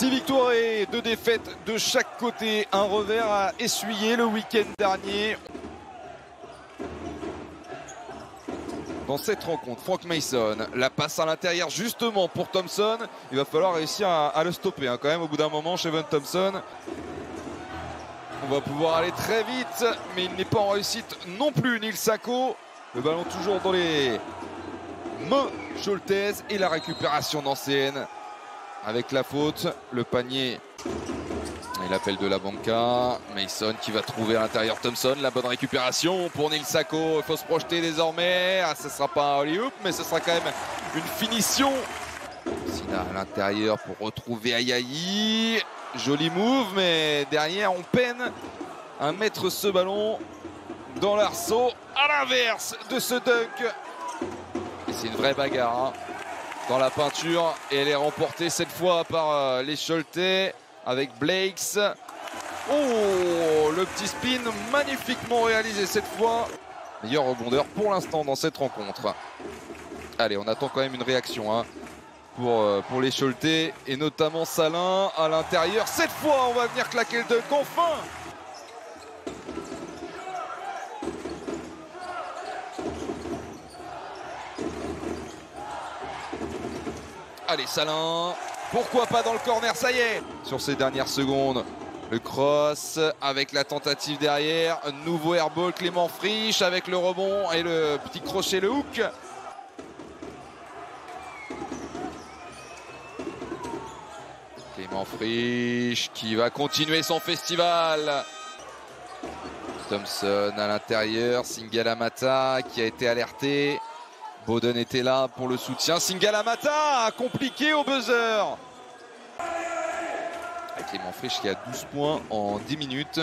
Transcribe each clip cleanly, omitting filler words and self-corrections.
6 victoires et 2 défaites de chaque côté. Un revers à essuyer le week-end dernier. Dans cette rencontre, Frank Mason, la passe à l'intérieur justement pour Thompson. Il va falloir réussir à le stopper quand même au bout d'un moment, Shavon Thompson. On va pouvoir aller très vite, mais il n'est pas en réussite non plus, Neil Sako. Le ballon toujours dans les mains Scholtez et la récupération d'ancienne. Avec la faute, le panier et l'appel de la banca. Mason qui va trouver à l'intérieur Thompson. La bonne récupération pour Neil Sako. Il faut se projeter désormais. Ce ne sera pas un Hollywood, mais ce sera quand même une finition. Sina à l'intérieur pour retrouver Ayayi. Joli move, mais derrière on peine à mettre ce ballon dans l'arceau. À l'inverse de ce dunk. Et c'est une vraie bagarre dans la peinture. Et elle est remportée cette fois par les Scholtez avec Blakes. Oh, le petit spin magnifiquement réalisé cette fois. Meilleur rebondeur pour l'instant dans cette rencontre. Allez, on attend quand même une réaction pour les Scholtez et notamment Salin à l'intérieur. Cette fois, on va venir claquer le dunk enfin. Allez, Salin. Pourquoi pas dans le corner, ça y est. Sur ces dernières secondes, le cross avec la tentative derrière. Un nouveau airball, Clément Frisch avec le rebond et le petit crochet, le hook. Clément Frisch qui va continuer son festival. Thompson à l'intérieur, Singalamata qui a été alerté. Bowden était là pour le soutien. Singalamata compliqué au buzzer. Avec Clément Frisch qui a 12 points en 10 minutes.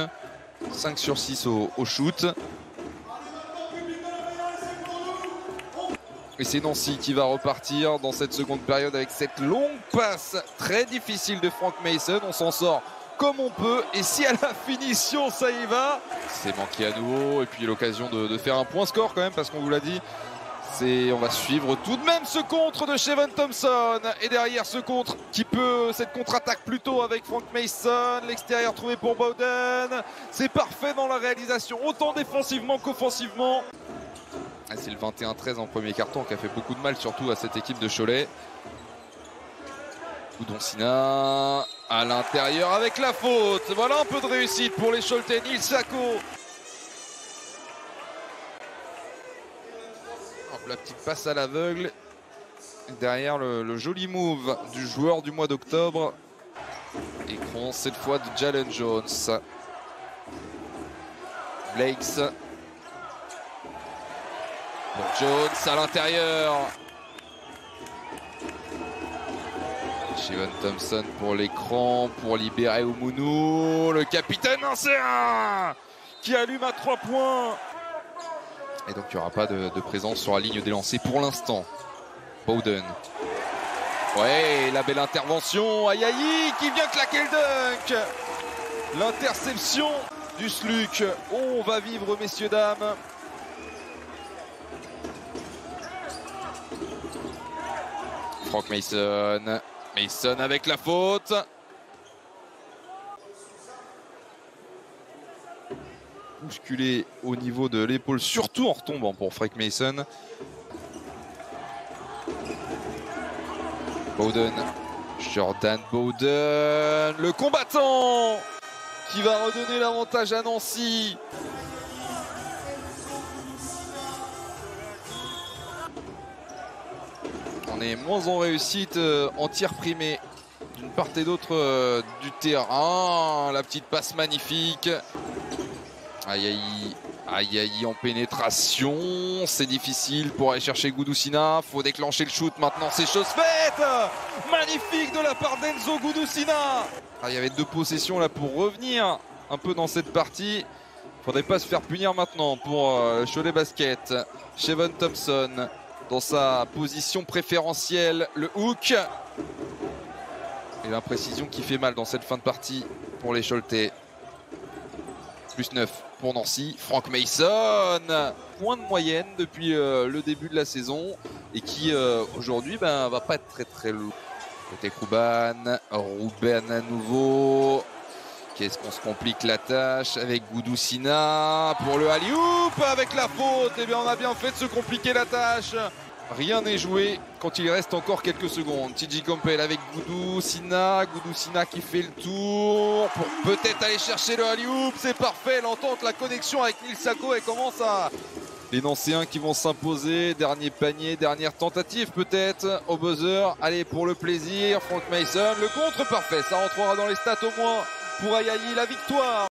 5 sur 6 au shoot. Et c'est Nancy qui va repartir dans cette seconde période avec cette longue passe très difficile de Frank Mason. On s'en sort comme on peut. Et si à la finition ça y va, c'est manqué à nouveau. Et puis l'occasion de faire un point score quand même parce qu'on vous l'a dit. On va suivre tout de même ce contre de Shavon Thompson. Et derrière ce contre cette contre-attaque plutôt avec Frank Mason. L'extérieur trouvé pour Bowden. C'est parfait dans la réalisation, autant défensivement qu'offensivement. C'est le 21-13 en premier carton qui a fait beaucoup de mal surtout à cette équipe de Cholet. Oudonsina à l'intérieur avec la faute. Voilà un peu de réussite pour les Scholtez. Neil Sako. La petite passe à l'aveugle. Derrière le joli move du joueur du mois d'octobre. Écran cette fois de Jalen Jones. Blakes. Pour Jones à l'intérieur. Shavon Thompson pour l'écran, pour libérer Oumounou. Le capitaine ancien qui allume à 3 points. Et donc il n'y aura pas de présence sur la ligne des lancers pour l'instant. Bowden. Ouais, la belle intervention. Ayayi qui vient claquer le dunk. L'interception du Sluk. Oh, on va vivre, messieurs, dames. Frank Mason. Mason avec la faute. Bousculé au niveau de l'épaule, surtout en retombant pour Frank Mason. Bowden. Jordan Bowden. Le combattant qui va redonner l'avantage à Nancy. On est moins en réussite en tir primé d'une part et d'autre du terrain. La petite passe magnifique. Ayayi en pénétration. C'est difficile pour aller chercher Goudoussina. Faut déclencher le shoot maintenant. C'est chose faite. Magnifique de la part d'Enzo Goudoussina. Il y avait 2 possessions là pour revenir un peu dans cette partie. Faudrait pas se faire punir maintenant pour Cholet Basket. Shavon Thompson dans sa position préférentielle. Le hook. Et l'imprécision qui fait mal dans cette fin de partie pour les Scholtez. Plus 9 pour Nancy. Frank Mason, point de moyenne depuis le début de la saison et qui aujourd'hui va pas être très lourd. Côté Rouban, Rouben à nouveau. Qu'est-ce qu'on se complique la tâche avec Goudoussina pour le alley-oop avec la faute. Eh bien, on a bien fait de se compliquer la tâche. Rien n'est joué quand il reste encore quelques secondes. TJ Campbell avec Goudoussina. Goudoussina qui fait le tour pour peut-être aller chercher le alley-oop. C'est parfait, l'entente, la connexion avec Nils Sako et commence à... Les Nancéens qui vont s'imposer. Dernier panier, dernière tentative peut-être au buzzer. Allez, pour le plaisir, Frank Mason. Le contre parfait, ça rentrera dans les stats au moins pour Ayayi, la victoire.